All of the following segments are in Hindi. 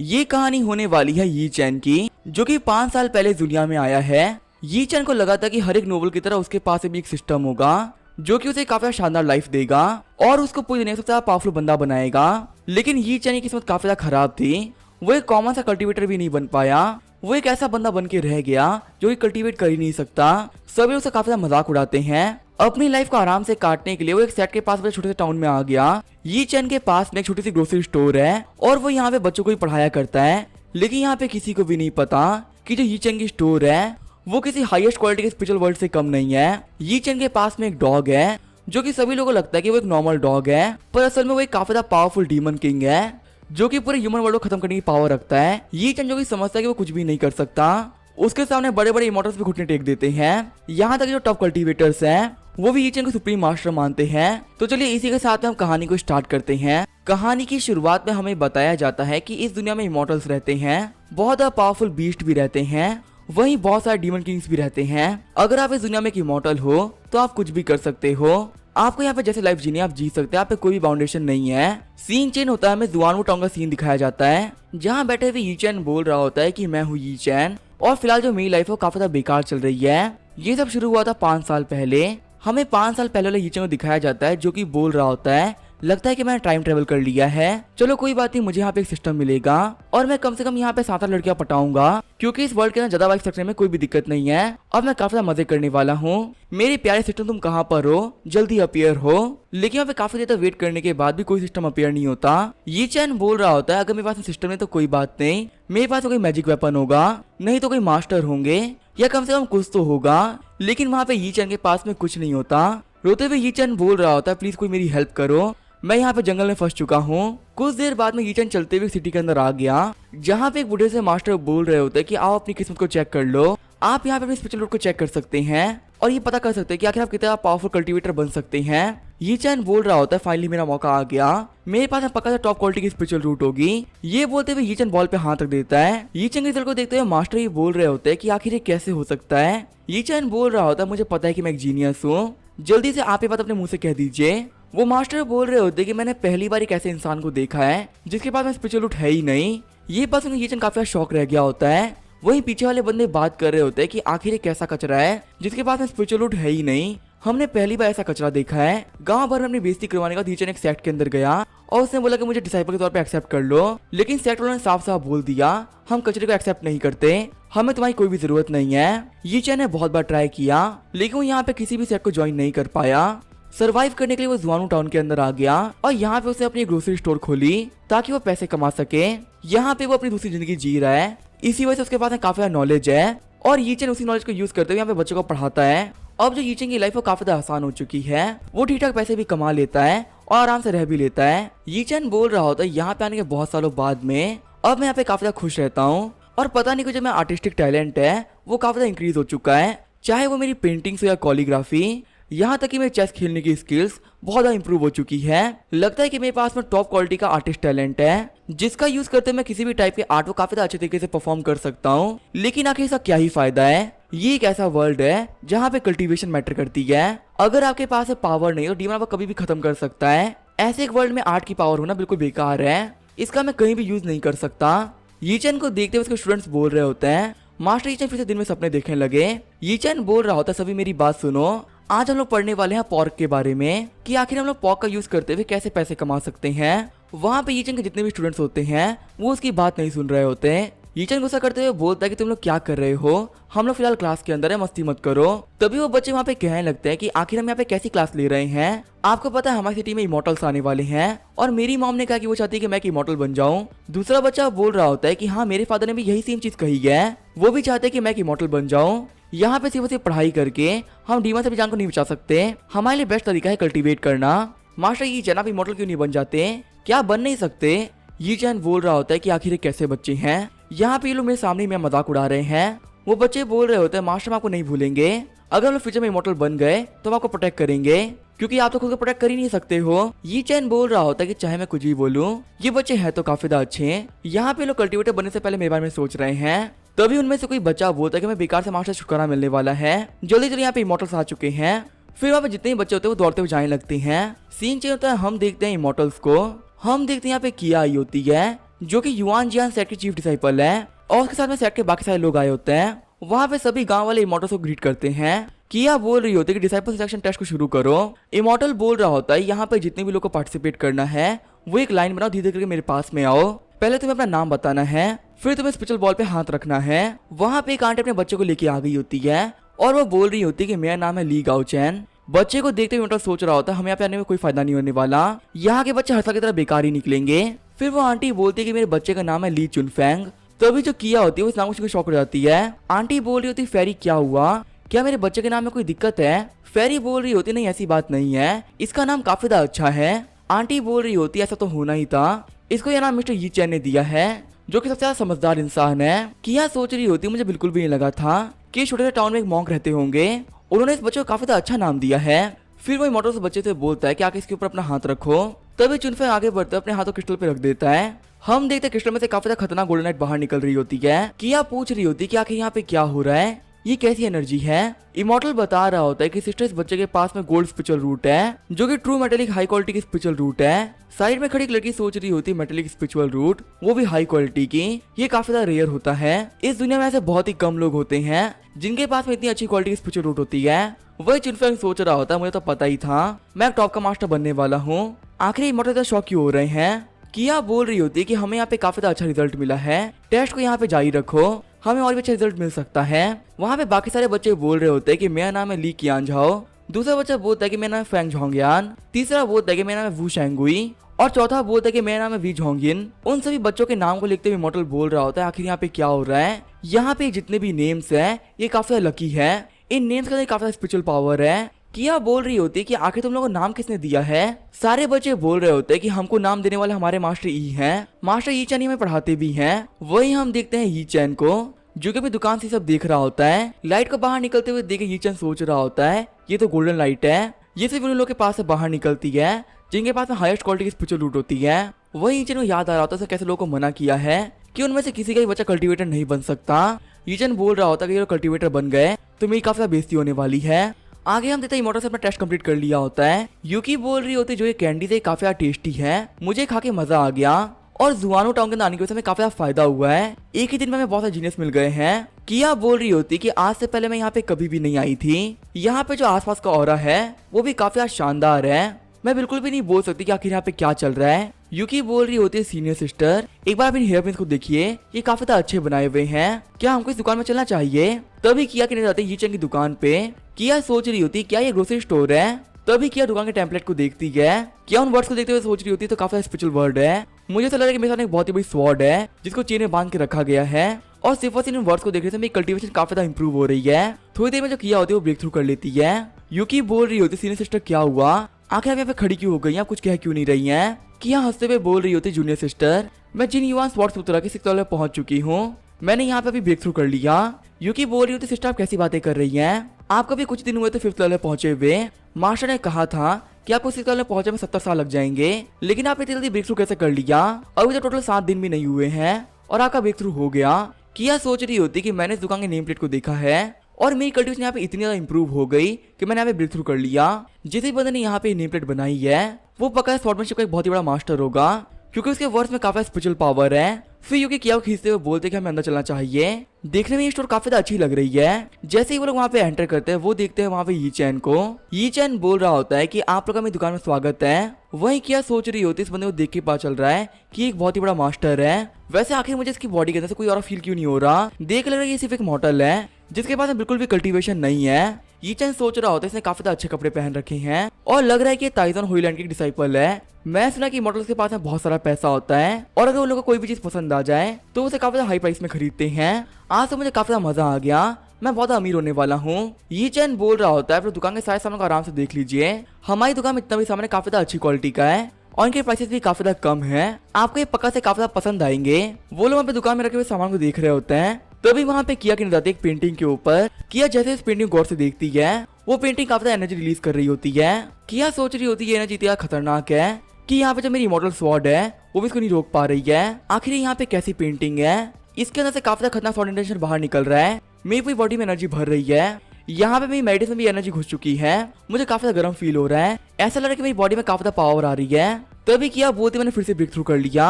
ये कहानी होने वाली है यी चैन की, जो कि 5 साल पहले दुनिया में आया है। यी चैन को लगा था कि हर एक नोवेल की तरह उसके पास भी एक सिस्टम होगा जो कि उसे काफी शानदार लाइफ देगा और उसको पूरी दुनिया से सबसे ज्यादा पावरफुल बंदा बनाएगा। लेकिन यी चैन की किस्मत काफी ज्यादा खराब थी। वो एक कॉमन सा कल्टीवेटर भी नहीं बन पाया। वो एक ऐसा बंदा बन के रह गया जो कि कल्टीवेट कर ही नहीं सकता। सभी उसका काफी ज्यादा मजाक उड़ाते हैं। अपनी लाइफ को आराम से काटने के लिए वो एक सेट के पास बड़े छोटे से टाउन में आ गया। यी चैन के पास में एक छोटी सी ग्रोसरी स्टोर है और वो यहाँ पे बच्चों को ही पढ़ाया करता है। लेकिन यहाँ पे किसी को भी नहीं पता कि जो यी चैन की स्टोर है वो किसी हाईएस्ट क्वालिटी के स्पिरिचुअल वर्ल्ड से कम नहीं है। यी चैन के पास में एक डॉग है जो कि सभी लोगों को लगता है कि वो एक नॉर्मल डॉग है, पर असल में वो एक काफी ज्यादा पावरफुल डीमन किंग है जो कि पूरे ह्यूमन वर्ल्ड को खत्म करने की पावर रखता है। यी चैन जो कि समझता है कि वो कुछ भी नहीं कर सकता, उसके सामने बड़े बड़े इमॉर्टल्स भी घुटने टेक देते हैं। यहाँ तक जो टॉप कल्टीवेटर्स हैं वो भी यी चैन को सुप्रीम मास्टर मानते हैं। तो चलिए इसी के साथ में हम कहानी को स्टार्ट करते हैं। कहानी की शुरुआत में हमें बताया जाता है कि इस दुनिया में इमॉर्टल्स रहते हैं, बहुत ज्यादा पावरफुल बीस्ट भी रहते हैं, वहीं बहुत सारे डीमन किंग्स भी रहते हैं। अगर आप इस दुनिया में एक इमॉर्टल हो तो आप कुछ भी कर सकते हो। आपको यहाँ पे जैसे लाइफ जीनी आप जी सकते हैं, आप पे कोई भी बाउंडेशन नहीं है। सीन चेंज होता है, हमें जुआनवू टाउन का सीन दिखाया जाता है जहाँ बैठे हुए यी चैन बोल रहा होता है कि मैं हूँ यी चैन और फिलहाल जो मेरी लाइफ है वो काफी ज्यादा बेकार चल रही है। ये सब शुरू हुआ था 5 साल पहले। हमें 5 साल पहले वाले यी चैन को दिखाया जाता है जो कि बोल रहा होता है लगता है कि मैंने टाइम ट्रेवल कर लिया है। चलो कोई बात नहीं, मुझे यहाँ पे एक सिस्टम मिलेगा और मैं कम से कम यहाँ पे 7 लड़कियां पटाऊंगा क्योंकि इस वर्ल्ड के अंदर ज्यादा वाइफ रखने में कोई भी दिक्कत नहीं है और मैं काफी ज्यादा मजे करने वाला हूँ। मेरे प्यारे सिस्टम तुम कहाँ पर हो, जल्दी अपीयर हो। लेकिन यहाँ पे काफी देर तक वेट करने के बाद भी कोई सिस्टम अपीयर नहीं होता। यी चैन बोल रहा होता है अगर मेरे पास सिस्टम नहीं तो कोई बात नहीं, मेरे पास तो कोई मैजिक वेपन होगा, नहीं तो कोई मास्टर होंगे या कम से कम कुछ तो होगा। लेकिन वहाँ पे यी चैन के पास में कुछ नहीं होता। रोते हुए यी चैन बोल रहा होता है प्लीज कोई मेरी हेल्प करो, मैं यहाँ पे जंगल में फंस चुका हूँ। कुछ देर बाद में यी चैन चलते हुए सिटी के अंदर आ गया जहाँ पे एक बूढ़े से मास्टर बोल रहे होते हैं कि आओ अपनी किस्मत को चेक कर लो। आप यहाँ पे अपनी स्पिरिचुअल रूट को चेक कर सकते हैं और ये पता कर सकते हैं कि आखिर आप कितना पावरफुल कल्टीवेटर बन सकते हैं। यी चैन बोल रहा होता है फाइनली मेरा मौका आ गया, मेरे पास पक्का से टॉप क्वालिटी की स्पिरिचुअल रूट होगी। ये बोलते हुए यी चैन बॉल पे हाथ रख देता है। यी चैन के रिजल्ट को देखते हुए मास्टर ये बोल रहे होते हैं कि आखिर ये कैसे हो सकता है। यी चैन बोल रहा होता है मुझे पता है कि मैं एक जीनियस हूँ, जल्दी से आप ये बात अपने मुंह से कह दीजिए। वो मास्टर बोल रहे होते कि मैंने पहली बार एक ऐसे इंसान को देखा है जिसके पास में स्पिरिचुअल रूट है ही नहीं। ये बात सुनकर यी चैन काफी शौक रह गया होता है। वहीं पीछे वाले बंदे बात कर रहे होते हैं कि आखिर एक ऐसा कचरा है जिसके पास में स्पिरिचुअल रूट है ही नहीं, हमने पहली बार ऐसा कचरा देखा है। गांव भर में अपनी बेइज्जती करवाने का यी चैन एक सेक्ट के अंदर गया और उसने बोला कि मुझे डिसाइपल के तौर पे एक्सेप्ट कर लो। लेकिन सेक्ट वालों ने साफ साफ बोल दिया हम कचरे को एक्सेप्ट नहीं करते, हमें तुम्हारी कोई भी जरूरत नहीं है। यी चैन ने बहुत बार ट्राई किया लेकिन वो यहाँ पे किसी भी सेक्ट को ज्वाइन नहीं कर पाया। सरवाइव करने के लिए वो जुआनवू टाउन के अंदर आ गया और यहाँ पे उसने अपनी ग्रोसरी स्टोर खोली ताकि वो पैसे कमा सके। यहाँ पे वो अपनी दूसरी जिंदगी जी रहा है, इसी वजह से उसके पास काफी नॉलेज है और यी चैन उसी नॉलेज को यूज करते हुए यहाँ पे बच्चों को पढ़ाता है। अब जो यी चैन की लाइफ वो काफी आसान हो चुकी है, वो ठीक ठाक पैसे भी कमा लेता है और आराम से रह भी लेता है। यी चैन बोल रहा होता है यहाँ पे आने के बहुत सालों बाद में अब मैं यहाँ पे काफी खुश रहता हूँ और पता नहीं कि जो मेरा आर्टिस्टिक टैलेंट है वो काफी ज्यादा इंक्रीज हो चुका है, चाहे वो मेरी पेंटिंग्स हो या कॉलीग्राफी, यहाँ तक कि मेरी चेस खेलने की स्किल्स बहुत ज्यादा इंप्रूव हो चुकी है। लगता है कि मेरे पास में टॉप क्वालिटी का आर्टिस्ट टैलेंट है जिसका यूज करते मैं किसी भी टाइप के आर्ट को काफी अच्छे तरीके से परफॉर्म कर सकता हूँ। लेकिन आखिर इसका क्या ही फायदा है। ये एक ऐसा वर्ल्ड है जहाँ पे कल्टीवेशन मैटर करती है। अगर आपके पास पावर नहीं तो डीमन आपको कभी भी खत्म कर सकता है। ऐसे एक वर्ल्ड में आर्ट की पावर होना बिल्कुल बेकार है, इसका मैं कहीं भी यूज नहीं कर सकता। यी चैन को देखते हुए उसके स्टूडेंट्स बोल रहे होते हैं। मास्टर यी चैन फिर से दिन में सपने देखने लगे। यी चैन बोल रहा होता है सभी मेरी बात सुनो, आज हम लोग पढ़ने वाले हैं पॉर्क के बारे में कि आखिर हम लोग पॉर्क का यूज करते हुए कैसे पैसे कमा सकते हैं। वहाँ पे यी चैन के जितने भी स्टूडेंट्स होते हैं वो उसकी बात नहीं सुन रहे होते हैं। यी चैन गुस्सा करते हुए बोलता है कि तुम लोग क्या कर रहे हो, हम लोग फिलहाल क्लास के अंदर है, मस्ती मत करो। तभी वो बच्चे वहाँ पे कहने लगते हैं कि आखिर हम यहाँ पे कैसी क्लास ले रहे हैं, आपको पता है हमारी सिटी में इमॉर्टल्स आने वाले हैं और मेरी मॉम ने कहा कि वो चाहती है कि मैं एक इमॉर्टल बन जाऊं। दूसरा बच्चा बोल रहा होता है कि हाँ मेरे फादर ने भी यही सेम चीज कही है, वो भी चाहते हैं कि मैं एक इमॉर्टल बन जाऊं। यहाँ पे सिर्फ पढ़ाई करके हम डीमन से भी जान को नहीं बचा सकते, हमारे लिए बेस्ट तरीका है कल्टीवेट करना। मास्टर यी चैन आप इमॉर्टल क्यों नहीं बन जाते, क्या बन नहीं सकते। यी चैन बोल रहा होता है कि आखिर कैसे बच्चे हैं, यहाँ पे ये लोग मेरे सामने में मजाक उड़ा रहे हैं। वो बच्चे बोल रहे होते हैं मास्टर हम आपको नहीं भूलेंगे, अगर हम लोग फ्यूचर में इमॉर्टल बन गए तो हम आपको प्रोटेक्ट करेंगे क्योंकि आप तो खुद को प्रोटेक्ट कर ही नहीं सकते हो। यी चैन बोल रहा होता है कि चाहे मैं कुछ भी बोलूं ये बच्चे हैं तो काफी अच्छे हैं। यहाँ पे लोग कल्टीवेटर बनने से पहले मेरे बारे में सोच रहे हैं। तभी उनमें से कोई बच्चा बोलता है कि मैं बेकार से मास्टर छुटकारा मिलने वाला है, जल्दी जल्दी यहाँ पे इमॉर्टल्स आ चुके हैं। फिर वहाँ पे जितने भी बच्चे होते हैं वो दौड़ते हुए जाने लगते हैं। सीन चेंज होता है, हम देखते हैं इमॉर्टल्स को, हम देखते हैं यहाँ पे किया आई होती है जो कि युआन जियान सेट के चीफ डिसाइपल है, और उसके साथ में सेट के बाकी सारे लोग आए होते हैं। वहाँ पे सभी गांव वाले इमोटल्स को ग्रीट करते हैं। किया बोल रही होती है कि डिसाइपल सिलेक्शन टेस्ट को शुरू करो। इमोटल बोल रहा होता है यहाँ पे जितने भी लोग को पार्टिसिपेट करना है वो एक लाइन बनाओ, धीरे करके मेरे पास में आओ। पहले तुम्हें अपना नाम बताना है, फिर तुम्हें स्पिरिचुअल बॉल पे हाथ रखना है। वहाँ पे एक आंटी अपने बच्चे को लेके आ गई होती है और वो बोल रही होती है कि मेरा नाम है ली गाओ चैन। बच्चे को देखते हुए सोच रहा होता है हमें यहाँ पे आने में कोई फायदा नहीं होने वाला, यहाँ के बच्चे हर साल की तरह बेकार ही निकलेंगे। फिर वो आंटी बोलती है कि मेरे बच्चे का नाम है ली चुनफेंग। तभी जो किया होती है वो इस नाम को शौक हो जाती है। आंटी बोल रही होती फेरी क्या हुआ, क्या मेरे बच्चे के नाम में कोई दिक्कत है? फेरी बोल रही होती नहीं ऐसी बात नहीं है, इसका नाम काफी ज्यादा अच्छा है। आंटी बोल रही होती ऐसा तो होना ही था, इसको यह नाम मिस्टर यी चैन ने दिया है, जो कि सबसे ज्यादा समझदार इंसान है। किया सोच रही होती मुझे बिल्कुल भी नहीं लगा था कि छोटे से टाउन में एक मॉन्क रहते होंगे, उन्होंने इस बच्चे को काफी ज्यादा अच्छा नाम दिया है। फिर वही मोटर से बच्चे से बोलता है कि आके इसके ऊपर अपना हाथ रखो। तभी चुनफे आगे बढ़ते अपने हाथों क्रिस्टल पे रख देता है। हम देखते क्रिस्टल में से काफी ज्यादा खतरनाक गोल्डन लाइट बाहर निकल रही होती है। किया पूछ रही होती कि आखिर यहाँ पे क्या हो रहा है, ये कैसी एनर्जी है? इमोर्टल बता रहा होता है कि सिस्टर इस बच्चे के पास में गोल्ड स्पिरिचुअल रूट है, जो कि ट्रू मेटेलिक हाई क्वालिटी की स्पिरिचुअल रूट है। साइड में खड़ी एक लड़की सोच रही होती है मेटेलिक स्पिरिचुअल रूट, वो भी हाई क्वालिटी की, ये काफी ज्यादा रेयर होता है। इस दुनिया में ऐसे बहुत ही कम लोग होते हैं जिनके पास में इतनी अच्छी क्वालिटी की स्पिरिचुअल रूट होती है। वही चुनफेंग सोच रहा होता है मुझे तो पता ही था, मैं टॉप का मास्टर बनने वाला हूँ, आखिर इमोर्टल शौक क्यों हो रहे हैं? किया बोल रही होती है कि हमें यहाँ पे काफी अच्छा रिजल्ट मिला है, टेस्ट को यहाँ पे जारी रखो, हमें और भी अच्छा रिजल्ट मिल सकता है। वहाँ पे बाकी सारे बच्चे बोल रहे होते हैं कि मेरा नाम है ली कियान झाओ, दूसरा बच्चा बोलता है कि मेरा नाम है फेंग झोंगयान, तीसरा बोलता है कि मेरा नाम है वू शेंगुई, और चौथा बोलता है कि मेरा नाम है वी झोंगिन। उन सभी बच्चों के नाम को लिखते हुए इमोर्टल बोल रहा होता है आखिर यहाँ पे क्या हो रहा है? यहाँ पे जितने भी नेम्स है ये काफी लकी है, इन नेम्स का काफी स्पिरिचुअल पावर है। किया बोल रही होती है कि आखिर तुम लोगों को नाम किसने दिया है? सारे बच्चे बोल रहे होते हैं कि हमको नाम देने वाले हमारे मास्टर ई हैं, मास्टर ई चैन हमें पढ़ाते भी हैं। वही हम देखते हैं ई चैन को, जो कि अपनी दुकान से सब देख रहा होता है। लाइट को बाहर निकलते हुए देखे ई चैन सोच रहा होता है ये तो गोल्डन लाइट है, ये सिर्फ उन लोगों के पास से बाहर निकलती है जिनके पास में हाईएस्ट क्वालिटी की स्पिरिचुअल रूट होती है। वही ई चैन को याद आ रहा होता है कैसे लोगों को मना किया है कि उनमें से किसी का भी बच्चा कल्टीवेटर नहीं बन सकता। ई चैन बोल रहा होता है कि ये कल्टीवेटर बन गए तो मेरी काफी बेइज्जती होने वाली है। आगे हम देखते हैं इमोर्टल से अपना टेस्ट कंप्लीट कर लिया होता है। यूकी बोल रही होती है जो ये कैंडी थे काफी टेस्टी है, मुझे खा के मजा आ गया, और जुआनो टाउन के अंदर आने की वजह से हमें काफी फायदा हुआ है, एक ही दिन में हमें बहुत सारे जीनियस मिल गए हैं। किया बोल रही होती कि आज से पहले मैं यहाँ पे कभी भी नहीं आई थी, यहाँ पे जो आसपास का ऑरा है वो भी काफी शानदार है, मैं बिल्कुल भी नहीं बोल सकती कि आखिर यहाँ पे क्या चल रहा है। यूकी बोल रही होती है सीनियर सिस्टर एक बार अपने हेयर पिन्स को देखिए, ये काफी अच्छे बनाए हुए हैं, क्या हमको इस दुकान में चलना चाहिए? तभी किया के जाते यी चैन की दुकान पे। किया सोच रही होती क्या ये ग्रोसरी स्टोर है? तभी किया दुकान के टेम्पलेट को देखती है, क्या उन वर्ड्स को देखते हुए सोच रही होती है तो काफी स्पिरिचुअल वर्ड है, मुझे तो लग रहा है कि मेरे सामने एक बहुत ही बड़ी स्वॉर्ड है जिसको चेन में बांध के रखा गया है, और सिर्फ और सिर्फ इन वर्ड्स को देखने से मेरी कल्टीवेशन काफी ज्यादा इंप्रूव हो रही है। थोड़ी देर में जो किया होती है वो ब्रेक थ्रू कर लेती है। यूकी बोल रही होती सीनियर सिस्टर क्या हुआ, आखिर आप यहाँ पे खड़ी क्यों हो गई, आप कुछ कह क्यों नहीं रही हैं? किया हंसते हुए बोल रही होती जूनियर सिस्टर मैं जिन युवान स्पॉट्स उतरा के 6th लेवल पहुंच चुकी हूँ, मैंने यहाँ पे अभी ब्रेक थ्रू कर लिया। यूकी बोल रही होती सिस्टर आप कैसी बातें कर रही हैं, आपको भी कुछ दिन हुए थे 5th लेवल पहुंचे हुए, मास्टर ने कहा था कि आपको 6th लेवल पहुंचे में 70 साल लग जाएंगे, लेकिन आप इतनी जल्दी ब्रेक थ्रू कैसे कर लिया? अभी तो टोटल 7 दिन भी नहीं हुए हैं और आपका ब्रेक थ्रू हो गया। किया सोच रही होती कि मैंने इस दुकान के नेम प्लेट को देखा है और मेरी कल्टीवेशन यहाँ पे इतनी ज्यादा इंप्रूव हो गई कि मैंने यहाँ पे ब्रेक थ्रू कर लिया। जिस बंदे ने यहाँ पे नेम प्लेट बनाई है वो पक्का स्वॉर्डमैनशिप का एक बहुत ही बड़ा मास्टर होगा, क्योंकि उसके वर्ड्स में काफी स्पिरिचुअल पावर है। फिर यूकी किया खींचते हुए बोलते कि हमें अंदर चलना चाहिए, देखने में ये स्टोर काफी अच्छी लग रही है। जैसे ही वो लोग वहाँ पे एंटर करते हैं वो देखते हैं वहाँ पे यी चैन को। यी चैन बोल रहा होता है कि आप लोग का मेरी दुकान में स्वागत है। वही किया सोच रही होती है इस बंदे को देख के पता चल रहा है कि एक बहुत ही बड़ा मास्टर है। वैसे आखिर मुझे इसकी बॉडी के अंदर से कोई और फील क्यों नहीं हो रहा, देख लग रहा है ये सिर्फ एक मॉडल है जिसके पास बिल्कुल भी कल्टीवेशन नहीं है। यी चैन सोच रहा होता है इसने काफी अच्छे कपड़े पहन रखे हैं और लग रहा है कि ताइजन होइलैंड की डिसाइपल है। मैं सुना कि मॉडल्स के पास में बहुत सारा पैसा होता है और अगर उन लोगों को कोई भी चीज पसंद आ जाए तो उसे काफी हाई प्राइस में खरीदते हैं। आज तो मुझे काफी मजा आ गया, मैं बहुत अमीर होने वाला हूँ। यी चैन बोल रहा होता है अपनी दुकान के सारे सामान को आराम से देख लीजिए, हमारी दुकान में इतना भी सामान काफी अच्छी क्वालिटी का है और इनके प्राइसेस भी काफी ज्यादा कम है, आपको ये पक्का से काफी ज्यादा पसंद आएंगे। वो लोग वहाँ पे दुकान में रखे हुए सामान को देख रहे होते हैं, तभी वहाँ पे किया की नजर आती है एक पेंटिंग के ऊपर। किया जैसे इस पेंटिंग गौर से देखती है वो पेंटिंग काफी ज्यादा एनर्जी रिलीज कर रही होती है। किया सोच रही होती है एनर्जी इतना खतरनाक है कि यहाँ पे जो मेरी इमॉर्टल स्वॉर्ड है वो भी इसको नहीं रोक पा रही है। आखिर यहाँ पे कैसी पेंटिंग है, इसके अंदर से काफी ज्यादा खतरनाक स्वॉर्ड इंटेंशन बाहर निकल रहा है, मेरी पूरी बॉडी में एनर्जी भर रही है। यहाँ पे मेरी मेडिसिन में भी एनर्जी घुस चुकी है, मुझे काफी ज्यादा गर्म फील हो रहा है, ऐसा लग रहा है कि मेरी बॉडी में काफी ज्यादा पावर आ रही है। तभी किया बोलते मैंने फिर से ब्रेक थ्रू कर लिया।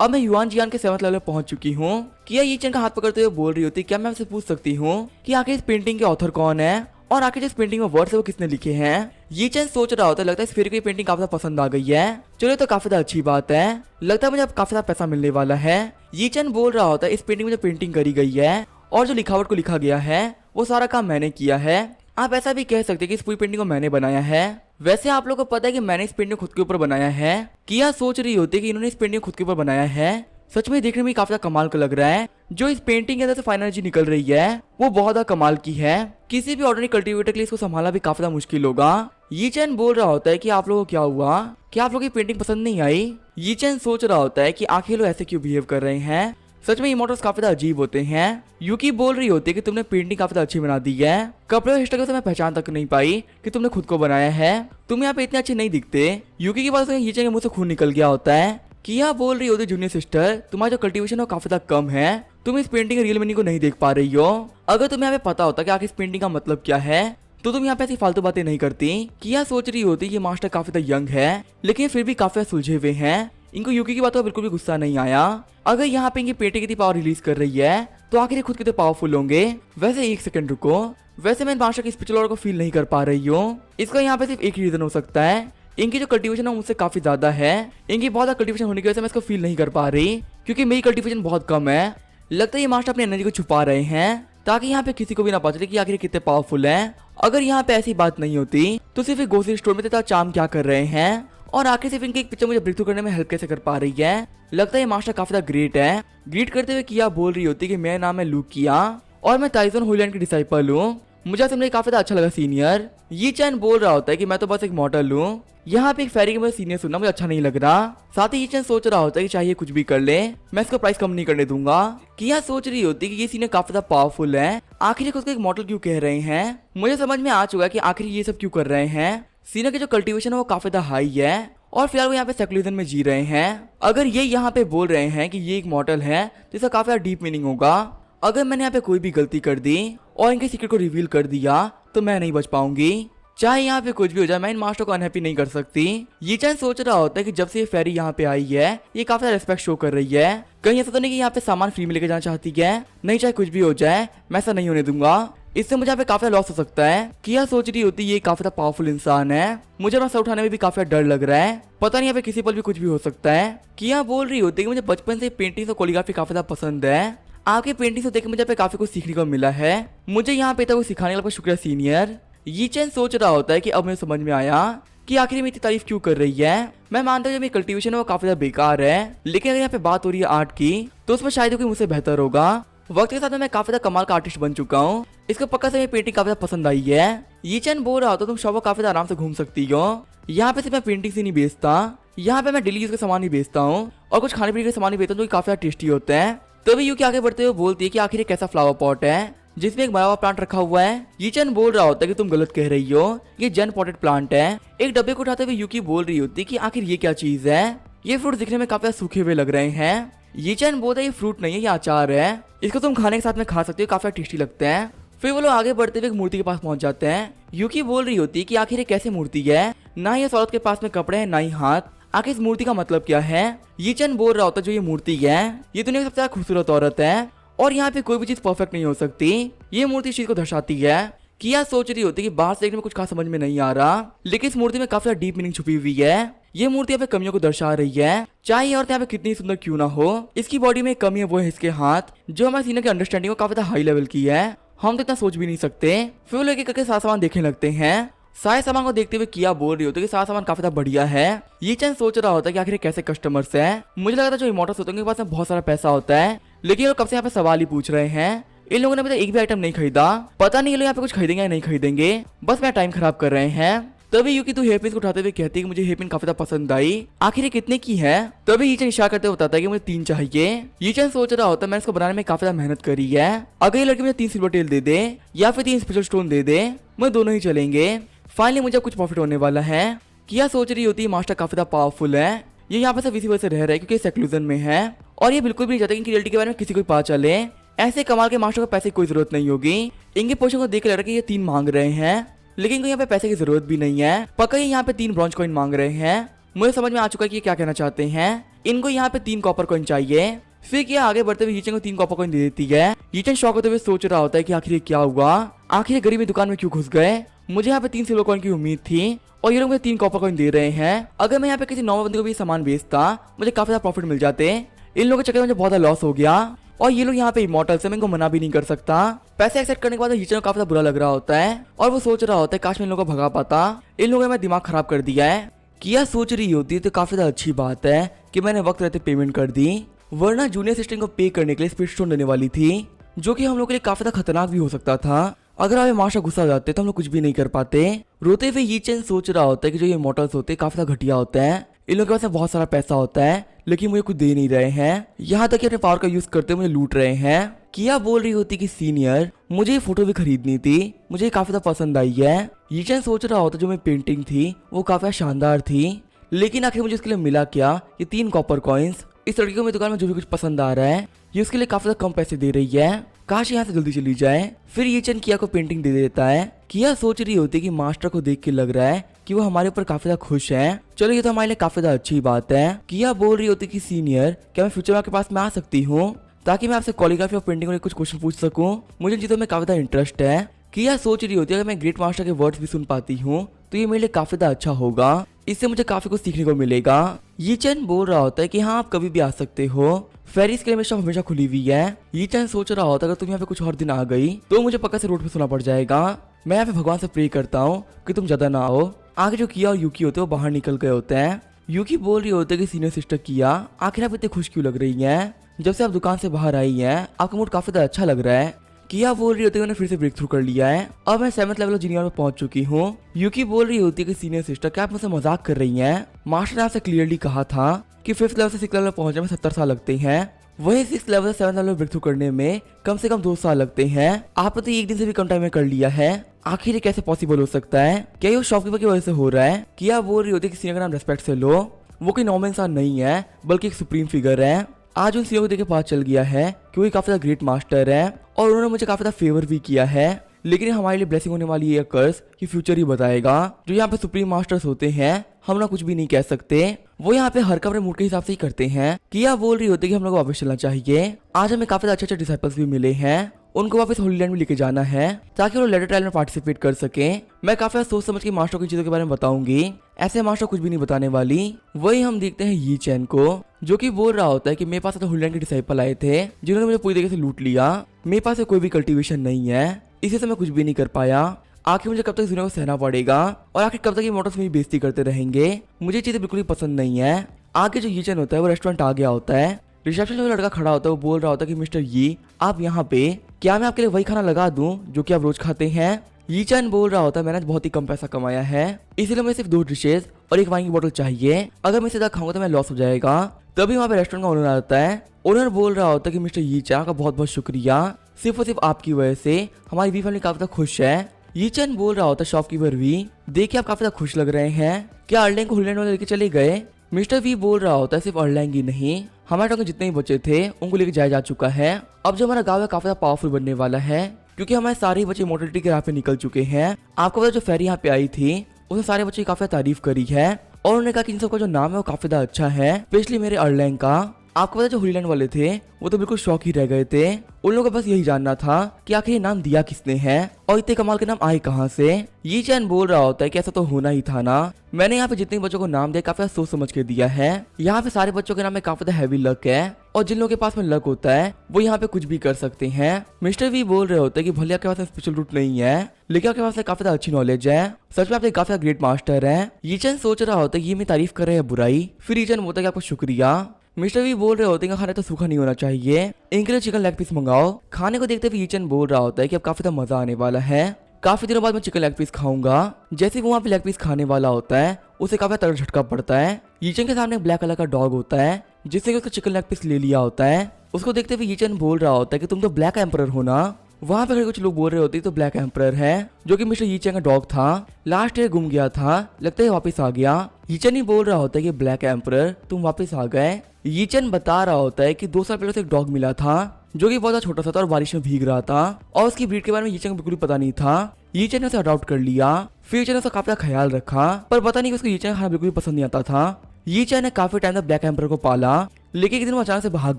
अब मैं युआन जियान के 7th लेवल पहुंच चुकी हूँ। किया यी चैन का हाथ पकड़ते हुए बोल रही होती, क्या मैं आपसे पूछ सकती हूँ कि आखिर इस पेंटिंग के ऑथर कौन है और आखिर इस पेंटिंग में वर्ड्स है वो किसने लिखे हैं। ये चैन सोच रहा होता है, लगता है इस फेरी को ये पेंटिंग काफी पसंद आ गई है। चलो तो काफी अच्छी बात है, लगता है मुझे अब काफी पैसा मिलने वाला है। ये चैन बोल रहा होता है, इस पेंटिंग में जो पेंटिंग करी गई है और जो लिखावट को लिखा गया है वो सारा काम मैंने किया है। आप ऐसा भी कह सकते हैं कि इस पूरी पेंटिंग को मैंने बनाया है। वैसे आप लोगों को पता है कि मैंने इस पेंटिंग को खुद के ऊपर बनाया है। किया सोच रही होती है कि इन्होंने इस पेंटिंग को खुद के ऊपर बनाया है। सच में देखने में काफी कमाल का लग रहा है। जो इस पेंटिंग के अंदर से फाइनल एनर्जी निकल रही है वो बहुत ज्यादा कमाल की है। किसी भी ऑर्डिनरी कल्टीवेटर के लिए इसको संभालना भी काफी मुश्किल होगा। ये चैन बोल रहा होता है कि आप लोगों को क्या हुआ, क्या आप लोगों की पेंटिंग पसंद नहीं आई। ये चैन सोच रहा होता है कि आखिर लोग ऐसे क्यों बिहेव कर रहे हैं। सच में इमोटल्स काफी अजीब होते हैं। यूकी बोल रही होती है कि तुमने पेंटिंग काफी अच्छी बना दी है। कपड़े और हेयरस्टाइल से मैं पहचान तक नहीं पाई कि तुमने खुद को बनाया है। तुम यहाँ पे इतने अच्छे नहीं दिखते। यूकी की बात सुन ये चैन के मुंह से खून निकल गया होता है। किया बोल रही होती, जूनियर सिस्टर तुम्हारा जो कल्टीवेशन है वो काफी ज्यादा कम है। तुम इस पेंटिंग के रियल मीनिंग को नहीं देख पा रही हो। अगर तुम्हें यहाँ पे पता होता कि आखिर इस पेंटिंग का मतलब क्या है तो तुम यहाँ पे ऐसी फालतू बातें नहीं करती। किया सोच रही होती ये मास्टर काफी ज्यादा यंग है लेकिन फिर भी काफी सुलझे हुए हैं। इनको यूकी की बातों पर बिल्कुल भी गुस्सा नहीं आया। अगर यहाँ पे इनकी पेंटिंग कितनी पावर रिलीज कर रही है तो आखिर खुद कितने पावरफुल होंगे। वैसे एक सेकंड रुको, वैसे मैं मास्टर की स्पिरिचुअल ऑरा को फील नहीं कर पा रही हूँ। इसका यहाँ पे सिर्फ एक ही रीजन हो सकता है, इनकी जो कल्टीवेशन है मुझसे काफी ज्यादा है। इनकी बहुत ज्यादा कल्टीवेशन होने की वजह से मैं इसको फील नहीं कर पा रही क्योंकि मेरी कल्टीवेशन बहुत कम है। लगता है ये मास्टर अपनी एनर्जी को छुपा रहे हैं ताकि यहाँ पे किसी को भी ना पता चले कि आखिर कितने पावरफुल हैं। अगर यहाँ पे ऐसी बात नहीं होती तो सिर्फ ग्रोसरी स्टोर में इतना चाम क्या कर रहे हैं और आखिर सिर्फ इनकी एक पिक्चर मुझे ब्रेक थ्रू करने में हेल्प कैसे कर पा रही है। लगता है ये मास्टर काफी ज्यादा ग्रेट है। ग्रीट करते हुए किया बोल रही होती कि मेरा नाम है लूकिया और मैं ताइजन होलैंड की डिसाइपल हूँ। मुझे समझे काफी अच्छा लगा सीनियर। ये चैन बोल रहा होता है कि मैं तो बस एक मॉडल हूँ। यहाँ पे एक फेरी के मुझे सीनियर सुनना मुझे अच्छा नहीं लग रहा। साथ ही ये चैन सोच रहा होता है कि चाहिए कुछ भी कर ले मैं इसका प्राइस कम नहीं करने दूंगा। किया सोच रही होती है कि ये सीनियर काफी ज्यादा पावरफुल है, आखिर खुद को एक मॉडल क्यों कह रहे हैं। मुझे समझ में आ चुका है कि आखिर ये सब क्यों कर रहे हैं। सीनियर की जो कल्टीवेशन है वो काफी ज्यादा हाई है और फिलहाल वो यहाँ पे सेकुलरिज्म में जी रहे हैं। अगर ये यहाँ पे बोल रहे हैं कि ये एक मॉडल है तो इसका काफी ज्यादा डीप मीनिंग होगा। अगर मैंने यहाँ पे कोई भी गलती कर दी और इनके सीक्रेट को रिवील कर दिया तो मैं नहीं बच पाऊंगी। चाहे यहाँ पे कुछ भी हो जाए मैं इन मास्टर को अनहैप्पी नहीं कर सकती। ये चैन सोच रहा होता है कि जब से ये फेरी यहाँ पे आई है ये काफी ज्यादा रिस्पेक्ट शो कर रही है। कहीं ऐसा तो नहीं कि यहाँ पे सामान फ्री में लेके जाना चाहती है। नहीं, चाहे कुछ भी हो जाए मैं ऐसा नहीं होने दूंगा। इससे मुझे यहाँ पे काफी लॉस हो सकता है। किया सोच रही होती ये काफी पावरफुल इंसान है, मुझे अपना सर उठाने में भी काफी डर लग रहा है। पता नहीं यहाँ पे किसी पल भी कुछ भी हो सकता है। किया बोल रही होती है कि मुझे बचपन से पेंटिंग और कोरियोग्राफी काफी ज्यादा पसंद है। आपकी पेंटिंग से देख मुझे पे काफी कुछ सीखने को मिला है। मुझे यहाँ पे तक सिखाने के लिए शुक्रिया सीनियर। ये चैन सोच रहा होता है कि अब मुझे समझ में आया कि आखिर में इतनी तारीफ क्यों कर रही है। मैं मानता हूँ जो मेरी कल्टीवेशन है वो काफी ज्यादा बेकार है, लेकिन अगर यहाँ पे बात हो रही है आर्ट की तो उसमें शायद कोई मुझसे बेहतर होगा। वक्त के साथ में मैं काफी ज्यादा कमाल का आर्टिस्ट बन चुका हूँ। इसको पक्का से मेरी पेंटिंग काफी ज्यादा पसंद आई है। ये चैन बोल रहा होता तुम शॉप काफी ज्यादा आराम से घूम सकती हो। यहाँ पे सिर्फ मैं पेंटिंग से नहीं बेचता, यहाँ पे मैं डेली यूज के सामान ही बेचता हूँ और कुछ खाने पीने के सामान ही बेचता हूँ जो काफी ज्यादा टेस्टी होते हैं। तभी यूकी आगे बढ़ते हुए बोलती है कि आखिर कैसा फ्लावर पॉट है जिसमें एक मरा हुआ प्लांट रखा हुआ है। ये चैन बोल रहा होता है कि तुम गलत कह रही हो, ये जेन पॉटेड प्लांट है। एक डब्बे को उठाते हुए यूकी बोल रही होती कि आखिर ये क्या चीज है। ये फ्रूट दिखने में काफी सूखे हुए लग रहे हैं। ये चैन बोलता है ये फ्रूट नहीं है, ये अचार है, इसको तुम खाने के साथ में खा सकते हो, काफी टेस्टी लगते हैं। फिर वो लोग आगे बढ़ते हुए एक मूर्ति के पास पहुंच जाते हैं। यूकी बोल रही होती है कि आखिर ये कैसे मूर्ति है, ना ही इस औरत के पास में कपड़े हैं ना ही हाथ, आखिर इस मूर्ति का मतलब क्या है। ये चैन बोल रहा होता है जो ये मूर्ति है ये दुनिया की सबसे ज्यादा खूबसूरत औरत है और यहाँ पे कोई भी चीज परफेक्ट नहीं हो सकती। ये मूर्ति इस चीज को दर्शाती है। किया सोच रही होती है कि बाहर से देखने में कुछ खास समझ में नहीं आ रहा, लेकिन इस मूर्ति में काफी डीप मीनिंग छुपी हुई है। ये मूर्ति यहाँ पे कमियों को दर्शा रही है। चाहे औरत यहाँ पे कितनी सुंदर क्यों ना हो, इसकी बॉडी में एक कमी है, वो है इसके हाथ, जो हमारे सीनियर की अंडरस्टैंडिंग को काफी हाई लेवल की है। हम तो इतना सोच भी नहीं सकते। फिर वो लेके करके सारा सामान देखने लगते हैं। सारे सामान को देखते हुए किया बोल रही होती है कि सारा सामान काफी बढ़िया है। ये चैन सोच रहा होता है कि आखिर कैसे कस्टमर्स है। मुझे लगा था जो इमोटल्स होते हैं उनके पास में बहुत सारा पैसा होता है, लेकिन ये लोग कब से यहाँ पे सवाल ही पूछ रहे हैं। इन लोगों ने अभी तक एक भी आइटम नहीं खरीदा। पता नहीं ये लोग यहाँ पे कुछ खरीदेंगे या नहीं खरीदेंगे, बस मैं टाइम खराब कर रहे हैं। तभी यूकी तू हेयरपिन को उठाते हुए कहती है कि मुझे हेयरपिन काफी पसंद आई, आखिर ये कितने की है। तभी ये चैन इशारा करते हुए बताता है कि मुझे 3 चाहिए। ये चैन सोच रहा होता है मैंने इसको बनाने में काफी मेहनत करी है। अगर ये लड़की मुझे 3 सिल्वर टेल दे दे या फिर 3 स्पेशल स्टोन दे दे, मैं दोनों ही चलेंगे। फाइनली मुझे कुछ प्रॉफिट होने वाला है। किया सोच रही होती है मास्टर काफी पावरफुल है, ये यहाँ पे सिर्फ इसी वजह से रह रहा है क्योंकि सेक्लूजन में है और ये बिल्कुल भी नहीं चाहते कि इनकी रियलिटी के बारे में किसी को पता चले। ऐसे कमाल के मास्टर को पैसे की कोई जरूरत नहीं होगी। इनके पोजीशन को देख लग रहा है कि ये 3 मांग रहे हैं, लेकिन इनको यहाँ पे पैसे की जरूरत भी नहीं है। पक्का ये यहाँ पे 3 ब्रॉन्ज कॉइन मांग रहे हैं मुझे समझ में आ चुका है कि ये क्या कहना चाहते हैं। इनको यहाँ पे 3 कॉपर कॉइन चाहिए। फिर क्या आगे बढ़ते हुए यीचन को 3 कॉपर कॉइन दे देती है। यीचन शॉक होते हुए सोच रहा होता है कि आखिर ये क्या हुआ, आखिर ये गरीबी दुकान में क्यों घुस गए। मुझे यहाँ पे 3 सिल्वर कॉइन की उम्मीद थी और ये लोग मुझे 3 कॉपर कॉइन दे रहे हैं। अगर मैं यहाँ पे किसी नॉर्मल बंदे को भी सामान बेचता मुझे काफी ज्यादा प्रॉफिट मिल जाते। इन लोगों के चक्कर में मुझे बहुत लॉस हो गया और ये लोग यहाँ पे इमॉर्टल से मैं इनको मना भी नहीं कर सकता। पैसे एक्सेप्ट करने के बाद यीचन को काफी बुरा लग रहा होता है और वो सोच रहा होता है काश मैं इन लोगों को भगा पाता, इन लोगों ने मेरा दिमाग खराब कर दिया है। किया सोच रही होती है तो काफी ज्यादा अच्छी बात है कि मैंने वक्त रहते पेमेंट कर दी, वरना जूनियर सिस्टर को पे करने के लिए स्पीड स्टोन देने वाली थी, जो कि हम लोग के लिए काफी ज्यादा खतरनाक भी हो सकता था। अगर हमें माशा गुस्सा जाते तो हम लोग कुछ भी नहीं कर पाते। रोते हुए यीचन सोच रहा होता है कि जो ये मॉडल्स होते हैं काफी ज्यादा घटिया होता है, इन लोगों के पास बहुत सारा पैसा होता है लेकिन मुझे कुछ दे नहीं रहे हैं, यहाँ तक कि अपने पावर का यूज करते मुझे लूट रहे हैं। किया बोल रही होती कि सीनियर मुझे ये फोटो भी खरीदनी थी, मुझे ये काफी ज्यादा पसंद आई है। यीचन सोच रहा होता जो मेरी पेंटिंग थी वो काफी शानदार थी, लेकिन आखिर मुझे इसके लिए मिला क्या, ये 3 कॉपर कॉइन्स। इस लड़की को मेरी दुकान में जो भी कुछ पसंद आ रहा है ये उसके लिए काफी ज्यादा कम पैसे दे रही है, काश यहाँ से जल्दी चली जाए। फिर यीचन किया को पेंटिंग दे देता है। किया सोच रही होती कि मास्टर को देख के लग रहा है कि वो हमारे ऊपर काफी ज्यादा खुश है, चलो ये तो हमारे लिए काफी ज्यादा अच्छी बात है। किया बोल रही होती कि सीनियर क्या मैं फ्यूचर में आपके पास में आ सकती हूँ ताकि मैं आपसे कॉलीग्राफी और पेंटिंग में कुछ क्वेश्चन पूछ सकूं, मुझे इन चीजों में काफी ज्यादा इंटरेस्ट है। किया सोच रही होती है अगर मैं ग्रेट मास्टर के वर्ड्स भी सुन पाती हूँ तो ये मेरे लिए काफी ज्यादा अच्छा होगा, इससे मुझे काफी कुछ सीखने को मिलेगा। यीचन बोल रहा होता है कि हाँ आप कभी भी आ सकते हो, फेरिस के लिए मेरी शॉप हमेशा खुली हुई है। यीचन सोच रहा होता है अगर तुम यहाँ पे कुछ और दिन आ गई तो मुझे पक्का से रोड पे सुना पड़ जाएगा। मैं यहाँ पे भगवान से प्रे करता हूँ कि तुम ज्यादा ना आओ। आगे जो किया और यूकी होते हैं वो बाहर निकल गए होते हैं। यूकी बोल रही होती है कि सीनियर सिस्टर किया आखिर आप इतने खुश क्यों लग रही हैं, जब से आप दुकान से बाहर आई हैं आपका मूड काफी ज्यादा अच्छा लग रहा है। किया बोल रही होती है मैंने फिर से ब्रेक थ्रू कर लिया है, अब मैं 7th लेवल इंजीनियर में पहुंच चुकी हूँ। यूकी बोल रही होती है कि सीनियर सिस्टर क्या आप मुझसे मजाक कर रही हैं, मास्टर ने आपसे क्लियरली कहा था कि 5th लेवल से 6th लेवल पहुंचने में 70 साल लगते हैं, वही 6th लेवल से 7th लेवल ब्रेक थ्रू करने में कम से कम 2 साल लगते हैं। आपने तो 1 दिन से भी कम टाइम में कर लिया है, आखिर ये कैसे पॉसिबल हो सकता है, क्या ये शॉपकीपर की वजह से हो रहा है। किया बोल रही होती है कि सीनियर का नाम रेस्पेक्ट से लो, वो कोई नॉर्मल इंसान नहीं है बल्कि एक सुप्रीम फिगर है। आज उन सीनियर को देख के पता चल गया है कि वो काफी ज्यादा ग्रेट मास्टर है और उन्होंने मुझे काफी ज्यादा फेवर भी किया है, लेकिन हमारे लिए ब्लेसिंग होने वाली ये कर्स कि फ्यूचर ही बताएगा। जो यहाँ पे सुप्रीम मास्टर्स होते हैं हम ना कुछ भी नहीं कह सकते, वो यहाँ पे हर कमरे मूड के हिसाब से ही करते हैं। किया बोल रही होती है कि हम लोग को वापस चलना चाहिए, आज हमें काफी अच्छे अच्छे डिसाइपल्स भी मिले हैं, उनको वापस होली लैंड में लेके जाना है ताकि वो लेटर ट्रायल में पार्टिसिपेट कर सके। मैं काफी सोच समझ के मास्टर की चीजों के बारे में बताऊंगी, ऐसे मास्टर कुछ भी नहीं बताने वाली। वही हम देखते हैं यी चैन को जो कि बोल रहा होता है कि मेरे पास तो होली लैंड के डिसाइपल आए थे जिन्होंने मुझे पूरी तरीके से लूट लिया, मेरे पास कोई भी कल्टीवेशन नहीं है, इसी से मैं कुछ भी नहीं कर पाया। आखिर मुझे कब तक इस दुनिया को सहना पड़ेगा और आखिर कब तक ये मोटर्स मेरी बेइज्जती करते रहेंगे, मुझे चीजें बिल्कुल ही पसंद नहीं है। आगे जो यी चैन होता है वो रेस्टोरेंट आ गया होता है, रिसेप्शन में लड़का खड़ा होता है, वो बोल रहा होता है कि मिस्टर यी आप यहाँ पे, क्या मैं आपके लिए वही खाना लगा दूं जो कि आप रोज खाते हैं। यी चैन बोल रहा होता है मैंने बहुत ही कम पैसा कमाया है इसलिए मुझे सिर्फ 2 डिशेज और 1 वाइन की बोतल चाहिए, अगर मैं सीधा खाऊंगा तो मैं लॉस हो जाएगा। तभी वहाँ पे रेस्टोरेंट का ओनर आता है, ओनर बोल रहा होता है कि मिस्टर यी चैन का बहुत बहुत शुक्रिया, सिर्फ और सिर्फ आपकी वजह से हमारी वी फैमिली काफी खुश है। यी चैन बोल रहा होता है शॉपकीपर वी देखिए आप काफी ज्यादा खुश लग रहे हैं, क्या अर्लैंग को होली लैंड वाले लेके चले गए। मिस्टर वी बोल रहा होता है सिर्फ अर्लैंग ही नहीं हमारे टाउन के जितने भी बच्चे थे उनको लेके जाया जा चुका है, अब जो हमारा गाँव है काफी ज्यादा पावरफुल बनने वाला है क्योंकि हमारे सारे बच्चे मोटिलिटी के राह पे निकल चुके हैं। आपको पता जो फेरी यहाँ पे आई थी उसने सारे बच्चे की काफी तारीफ करी है और उन्होंने कहा कि इन सबका जो नाम है वो काफी ज्यादा अच्छा है, स्पेशली मेरे अर्लैंग का। आपको पता जो होली लैंड वाले थे वो तो बिल्कुल शौक ही रह गए थे, उन लोगों को बस यही जानना था कि आखिर ये नाम दिया किसने है और इतने कमाल के नाम आए कहाँ से। यी चैन बोल रहा होता है कि ऐसा तो होना ही था ना, मैंने यहाँ पे जितने बच्चों को नाम दिया काफी सोच समझ के दिया है, यहाँ पे सारे बच्चों के नाम में काफी हैवी लक है और जिन लोगों के पास में लक होता है वो यहाँ पे कुछ भी कर सकते हैं। मिस्टर वी बोल रहे होते हैं कि भले आपके पास स्पेशल रूट नहीं है लेकिन आपके पास काफी अच्छी नॉलेज है, सच में आप काफी ग्रेट मास्टर है। यी चैन सोच रहा होता है ये मेरी तारीफ कर रहे हैं बुराई, फिर यी चैन बोलता है कि आपको शुक्रिया। मिस्टर वी बोल रहे होते हैं खाना तो सूखा नहीं होना चाहिए, इनके लिए चिकन लेग पीस मंगाओ। खाने को देखते हुए यी चैन बोल रहा होता है कि अब काफी मजा आने वाला है, काफी दिनों बाद मैं चिकन लेग पीस खाऊंगा। जैसे वो वहाँ पे लेग पीस खाने वाला होता है उसे काफी तगड़ा झटका पड़ता है। यी चैन के सामने एक ब्लैक कलर का डॉग होता है जिससे कि उसका चिकन लेग पीस ले लिया होता है। उसको देखते हुए यी चैन बोल रहा होता है कि तुम तो ब्लैक एम्परर हो ना। वहाँ पे कुछ लोग बोल रहे होते तो ब्लैक एम्परर है जो कि मिस्टर यी चैन का डॉग था, लास्ट ईयर गुम गया था, लगता है वापस आ गया। यी चैन ही बोल रहा होता है कि ब्लैक एम्परर तुम वापस आ गए। यी चैन बता रहा होता है कि 2 साल पहले से एक डॉग मिला था जो कि बहुत छोटा सा था और बारिश में भीग रहा था और उसकी ब्रीड के बारे में यी चैन को बिल्कुल पता नहीं था। यीचन ने उसे अडॉप्ट कर लिया। फिर यीचन ने उसका काफी ख्याल रखा, पर पता नहीं कि उसको यीचन खाना बिल्कुल भी पसंद नहीं आता था। यीचन ने काफी टाइम तक ब्लैक एम्पर को पाला, लेकिन एक दिन वो अचानक से भाग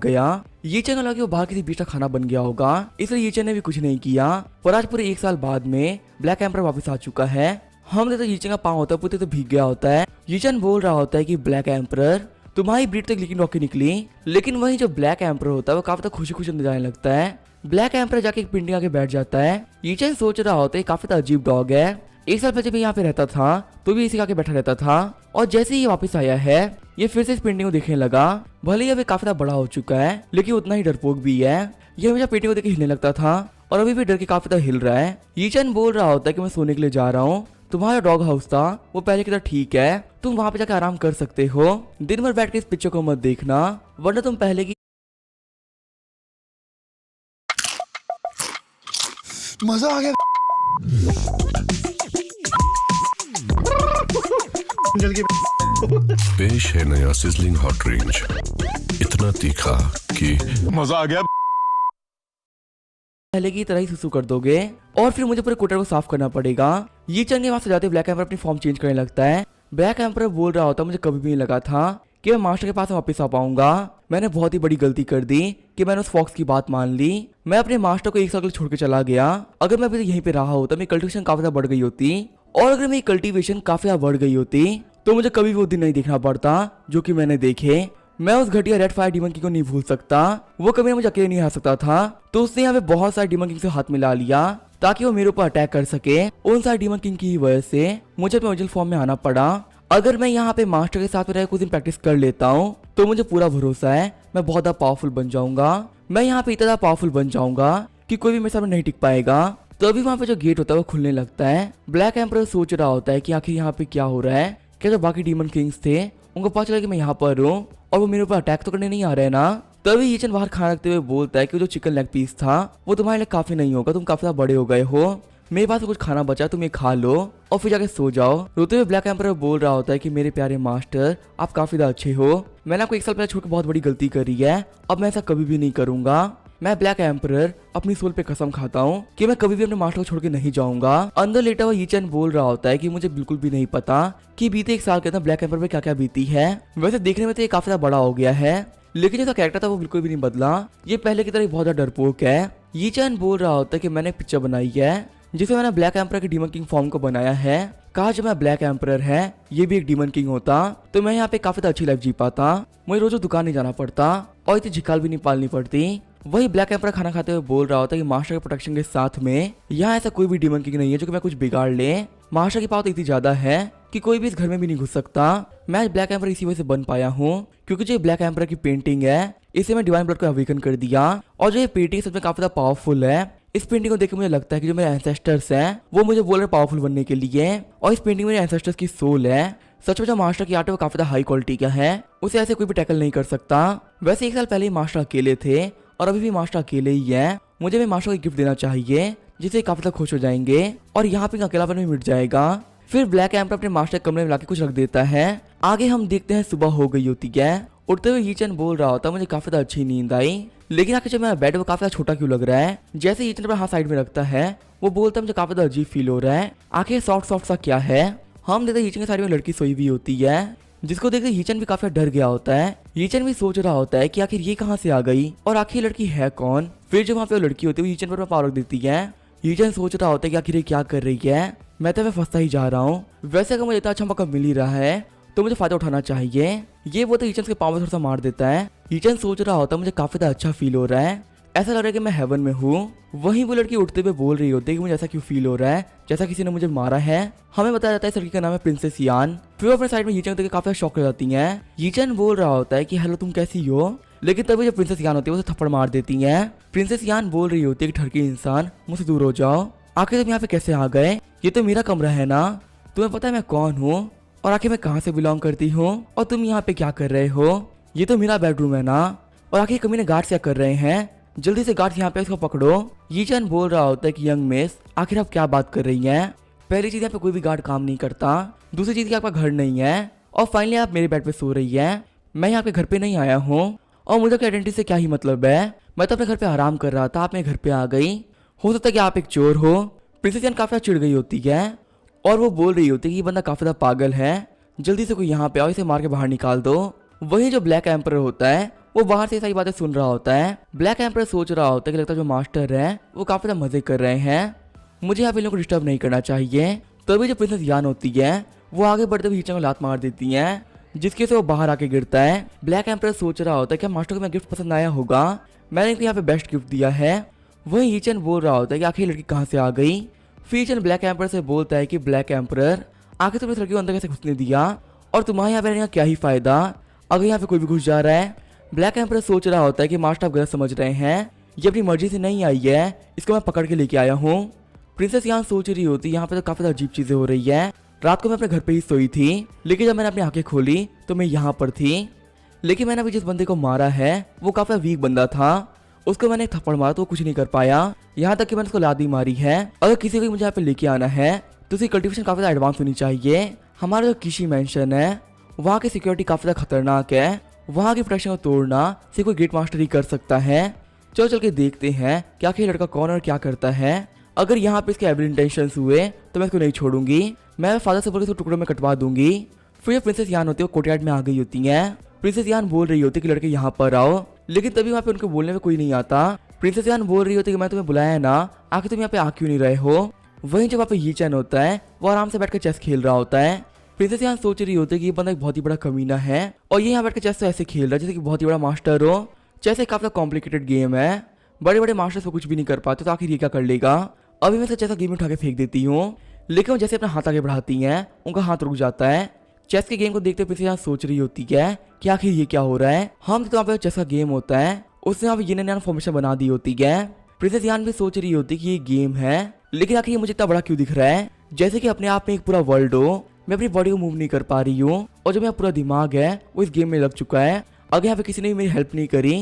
गया। यीचन को लगा कि वो बाहर किसी बीच का खाना बन गया होगा, इसलिए यीचन ने भी कुछ नहीं किया। पर आज पूरे 1 साल बाद में ब्लैक एम्पर वापस आ चुका है। हम देखते यीचन का पाँव होता है पूरे तो भीग गया होता है। यीचन बोल रहा होता है कि ब्लैक एम्पर तुम्हारी ब्रीड तक लिकिंग डॉग की निकली, लेकिन वही जो ब्लैक एम्पर होता है वो काफी खुशी खुशी अंदर जाने लगता है। ब्लैक एम्पर जाके एक पेंटिंग आके बैठ जाता है। यीचन सोच रहा होता है काफी अजीब डॉग है। 1 साल पहले जब यहाँ पे रहता था तो भी इसी आके बैठा रहता था, और जैसे ही ये वापस आया है ये फिर से इस पेंटिंग को देखने लगा। भले ही अभी काफी बड़ा हो चुका है, लेकिन उतना ही डरपोक भी है। ये हमेशा पेंटिंग को देख के हिलने लगता था और अभी भी डर के काफी हिल रहा है। यीचन बोल रहा होता है कि मैं सोने के लिए जा रहा हूँ, तुम्हारा डॉग हाउस था वो पहले की तरह ठीक है, तुम वहां पे जाकर आराम कर सकते हो। दिन भर बैठ के इस पिक्चर को मत देखना, वरना तुम पहले की मजा आ गया। जल के पेश है नया सिजलिंग हॉट रेंज, इतना तीखा कि मजा आ गया। पहले की तरह ही सुसु कर दोगे और फिर मुझे पूरे कोटर को साफ करना पड़ेगा। ये चंगे वहां से जाते ब्लैक एम्पर अपनी फॉर्म चेंज करने लगता है। ब्लैक एम्पर बोल रहा होता मुझे कभी भी नहीं लगा था कि मैं मास्टर के पास वापस आ पाऊंगा। मैंने बहुत ही बड़ी गलती कर दी कि मैंने उस फॉक्स की बात मान ली। मैं अपने मास्टर को 1 साल के लिए छोड़ के चला गया। अगर मैं अभी यहीं पे रहा होता मेरी कल्टिवेशन काफी ज्यादा बढ़ गई होती, और अगर मेरी कल्टिवेशन काफी ज्यादा बढ़ गई होती तो मुझे कभी वो दिन नहीं देखना पड़ता जो कि मैंने देखे। मैं उस घटिया रेड फायर डीमन किंग को नहीं भूल सकता, वो कभी मुझे अकेले नहीं हरा सकता था। तो उसने यहाँ पे बहुत सारे डीमन किंग से हाथ मिला लिया ताकि वो मेरे ऊपर अटैक कर सके। उन सारे डीमन किंग की वजह से मुझे अपने ओरिजिनल फॉर्म में आना पड़ा। अगर मैं यहाँ पे मास्टर के साथ में रह कुछ दिन प्रैक्टिस कर लेता हूँ तो मुझे पूरा भरोसा है मैं बहुत ज्यादा पावरफुल बन जाऊंगा। मैं यहाँ पे इतना पावरफुल बन जाऊंगा कि कोई भी मेरे सामने नहीं टिक पाएगा। तो अभी वहाँ पे जो गेट होता है वो खुलने लगता है। ब्लैक एम्पर सोच रहा होता है कि आखिर यहाँ पे क्या हो रहा है, क्या जो बाकी डीमन किंग्स थे उनको पता चला कि मैं यहाँ पर हूँ और वो मेरे ऊपर अटैक तो करने नहीं आ रहे हैं ना। तभी यीचन बाहर खाना रखते हुए बोलता है कि जो चिकन लेग पीस था वो तुम्हारे लिए काफी नहीं होगा, तुम काफी बड़े हो गए हो, मेरे पास कुछ खाना बचा तुम ये खा लो और फिर जाके सो जाओ। रोते हुए ब्लैक एम्पर बोल रहा होता है कि मेरे प्यारे मास्टर आप काफी ज्यादा अच्छे हो, मैंने आपको 1 साल पहले छोड़ के बहुत बड़ी गलती करी है, अब मैं ऐसा कभी भी नहीं करूंगा। मैं ब्लैक एम्पर अपनी सोल पे कसम खाता हूँ कि मैं कभी भी अपने मास्टर को छोड़ के नहीं जाऊंगा। अंदर लेटा हुआ यीचन बोल रहा होता है कि मुझे बिल्कुल भी नहीं पता कि बीते 1 साल के अंदर ब्लैक एम्पर में क्या क्या बीती है। वैसे देखने में तो ये काफी ज्यादा बड़ा हो गया है, लेकिन जो कैरेक्टर था वो बिल्कुल भी नहीं बदला। ये पहले की तरह बहुत ज्यादा डरपोक है। यीचन बोल रहा होता है कि मैंने एक पिक्चर बनाई है जिसमें मैंने ब्लैक एम्पर के डीमन किंग फॉर्म को बनाया है। कहा जब मैं ब्लैक एम्पर है ये भी एक डीमन किंग होता तो मैं यहाँ पे काफी अच्छी लाइफ जी पाता, मुझे रोज दुकान नहीं जाना पड़ता और इतनी झिकाल भी नहीं पालनी पड़ती। वही ब्लैक एम्पर खाना खाते हुए बोल रहा होता है कि मास्टर के प्रोटेक्शन के साथ में यहाँ ऐसा कोई भी डीमन किंग नहीं है जो कि मैं कुछ बिगाड़ ले। मास्टर की पावर तो इतनी ज्यादा है कि कोई भी इस घर में भी नहीं घुस सकता। मैं ब्लैक एम्पर इसी वजह से बन पाया हूँ क्योंकि जो ब्लैक एम्पर की पेंटिंग है इसे मैं डिवाइन ब्लड को अवेकन कर दिया, और जो ये पेंटिंग सच में काफी ज्यादा पावरफुल है। इस पेंटिंग को देख के मुझे लगता है कि जो मेरे एंसेस्टर्स हैं वो मुझे बोल रहे पावरफुल बनने के लिए, और इस पेंटिंग में मेरे एंसेस्टर्स की सोल है। सच में जो मास्टर की आर्ट है वो काफी हाई क्वालिटी का है, उसे ऐसे कोई भी टैकल नहीं कर सकता। वैसे 1 साल पहले ही मास्टर अकेले थे और अभी भी मास्टर अकेले ही है। मुझे भी मास्टर को गिफ्ट देना चाहिए जिससे काफी ज्यादा खुश हो जाएंगे और यहाँ पे अकेलापन भी मिट जाएगा। फिर ब्लैक एम्पर अपने मास्टर कमरे में लाके कुछ रख देता है। आगे हम देखते हैं सुबह हो गई होती है। उठते हुए यीचन बोल रहा होता मुझे काफी ज्यादा अच्छी नींद आई, लेकिन आखिर जब मेरा बेड वो काफी ज्यादा छोटा क्यों लग रहा है। जैसे यीचन अपना हाथ साइड में रखता है वो बोलता है मुझे काफी ज्यादा अजीब फील हो रहा है, आखिर सॉफ्ट सॉफ्ट सा क्या है। हम देखते यीचन के साइड में लड़की सोई हुई होती है जिसको देखकर यीचन भी काफी डर गया होता है। यीचन भी सोच रहा होता है कि आखिर ये कहाँ से आ गई और आखिर लड़की है कौन। फिर जब वहाँ पे वो लड़की होती है वो यीचन पर पावर रख देती है। यीचन सोच रहा होता है कि आखिर ये क्या कर रही है, मैं तो फंसता ही जा रहा हूँ। वैसे अगर मुझे इतना अच्छा मौका मिल ही रहा है तो मुझे फायदा उठाना चाहिए। ये वो तो यीचन के पाँव में थोड़ा सा मार देता है। यीचन सोच रहा होता है मुझे काफी अच्छा फील हो रहा है, ऐसा लग रहा है कि मैं हेवन में हूँ। वहीं वो लड़की उठते हुए बोल रही होती है कि मुझे ऐसा क्यों फील हो रहा है जैसा किसी ने मुझे मारा है। हमें बताया जाता है इस लड़की का नाम है प्रिंसेस यान। फिर वो अपने साइड में यीचन को देख काफी शॉक हो जाती है। यीचन बोल रहा होता है कि हेलो तुम कैसी हो, लेकिन तभी जब प्रिंसेस यान होती है उसे थप्पड़ मार देती है। प्रिंसेस यान बोल रही होती है कि ठरकी इंसान मुझसे दूर हो जाओ, आखिर तुम यहाँ पे कैसे आ गए, ये तो मेरा कमरा है ना, तुम्हें पता है मैं कौन हूँ और आखिर मैं कहाँ से बिलोंग करती हूँ और तुम यहाँ पे क्या कर रहे हो, ये तो मेरा बेडरूम है ना, और आखिर कमीने गार्ड क्या कर रहे हैं, जल्दी से गार्ड यहाँ पे इसको पकड़ो। यीचन बोल रहा होता है कि यंग मिस आखिर आप क्या बात कर रही हैं। पहली चीज यहाँ पे कोई भी गार्ड काम नहीं करता, दूसरी चीज की आपका घर नहीं है, और फाइनली आप मेरे बेड पे सो रही है। मैं यहाँ पे घर पे नहीं आया हूँ और मुझे अपनी आइडेंटिटी से क्या ही मतलब है, मैं तो अपने घर पे आराम कर रहा था, आप मेरे घर पे आ गई। हो सकता है कि आप एक चोर हो, प्रिंसेस यान काफी चिढ़ गई होती है और वो बोल रही होती है कि ये बंदा काफी ज्यादा पागल है, जल्दी से कोई यहाँ पे आओ, इसे मार के बाहर निकाल दो। वही जो ब्लैक एम्पर होता है वो बाहर से सारी बातें सुन रहा होता है। ब्लैक एम्पर सोच रहा होता है कि लगता है जो मास्टर है वो काफी ज्यादा मजे कर रहे हैं, मुझे यहाँ पे इन लोगों को डिस्टर्ब नहीं करना चाहिए। तभी जो प्रिंसेस यान होती है वो आगे बढ़ते हुए हीचन को लात मार देती है, जिसके से वो बाहर आके गिरता है। ब्लैक एम्पर सोच रहा होता है कि मास्टर को मेरा गिफ्ट पसंद आया होगा, मैंने इनको यहाँ पे बेस्ट गिफ्ट दिया है। वही हीचन बोल रहा होता है कि आखिर लड़की कहाँ से आ गई। फिर हीचन ब्लैक एम्पर से बोलता है कि ब्लैक एम्पर आखिर तुमने इस लड़की को अंदर कैसे घुसने दिया और तुम्हारे यहाँ पे रहने का क्या ही फायदा अगर यहाँ पे कोई भी घुस जा रहा है। ब्लैक एम्पर सोच रहा होता है कि मास्टर आप गलत समझ रहे हैं, ये अपनी मर्जी से नहीं आई है, इसको मैं पकड़ के लेके आया हूँ। प्रिंसेस यहाँ सोच रही होती यहाँ पे तो काफी अजीब चीजें हो रही है। रात को मैं अपने घर पे ही सोई थी, लेकिन जब मैंने अपनी आंखें खोली तो मैं यहाँ पर थी। लेकिन मैंने अभी जिस बंदे को मारा है वो काफी वीक बंदा था, उसको मैंने एक थप्पड़ मारा तो वो कुछ नहीं कर पाया, यहाँ तक कि मैंने उसको लात भी मारी है। अगर किसी को मुझे यहाँ पे लेके आना है तो उसकी कल्टीवेशन काफी ज्यादा एडवांस होनी चाहिए। हमारा जो किशी मैंशन है वहाँ की सिक्योरिटी काफी ज्यादा खतरनाक है, वहाँ की प्रोटेक्शन को तोड़ना सिर्फ कोई गेट मास्टर ही कर सकता है। चलो चल के देखते हैं कि आखिर लड़का कौन और क्या करता है। अगर यहाँ पे इसके एविल इंटेंशंस हुए तो मैं इसको नहीं छोड़ूंगी, मैं फादर से बोल के इसको टुकड़ों में कटवा दूंगी। फिर प्रिंसेस यान होती है वो कोर्टयार्ड में आ गई होती है। प्रिंसेस यान बोल रही होती है कि लड़के यहाँ पर आओ, लेकिन तभी वहाँ पे उनको बोलने में कोई नहीं आता। प्रिंसेस यान बोल रही होती है कि मैं तुम्हें बुलाया ना, आखिर तुम यहाँ पे आ क्यों नहीं रहे हो। वहीं जब वहाँ पे ये चैन होता है वो आराम से बैठकर चेस खेल रहा होता है। प्रिंसेस यहाँ सोच रही होती है कि ये बंदा एक बहुत ही बड़ा कमीना है और ये यहाँ बैठकर चेस तो ऐसे खेल रहा है जैसे कि बहुत ही बड़ा मास्टर हो। चेस एक काफी कॉम्प्लिकेटेड गेम है, बड़े बड़े मास्टर्स को कुछ भी नहीं कर पाते, तो आखिर ये क्या कर लेगा। अभी मैं चेस का गेम उठा के फेंक देती हूँ, लेकिन वो जैसे अपना हाथ आगे बढ़ाती हैं उनका हाथ रुक जाता है। चेस के गेम को देखते प्रिंसेस यहाँ सोच रही होती है कि आखिर ये क्या हो रहा है। हम तो वहाँ पे चेस का गेम होता है, उसने यहाँ पे ये नया फॉर्मेशन बना दी होती है। प्रिंसेस यान भी सोच रही होती कि ये गेम है, लेकिन आखिर ये मुझे इतना बड़ा क्यों दिख रहा है, जैसे कि अपने आप में एक पूरा वर्ल्ड हो। मैं अपनी बॉडी को मूव नहीं कर पा रही हूँ और जो मेरा पूरा दिमाग है वो इस गेम में लग चुका है। अगर यहाँ पे किसी ने भी मेरी हेल्प नहीं करी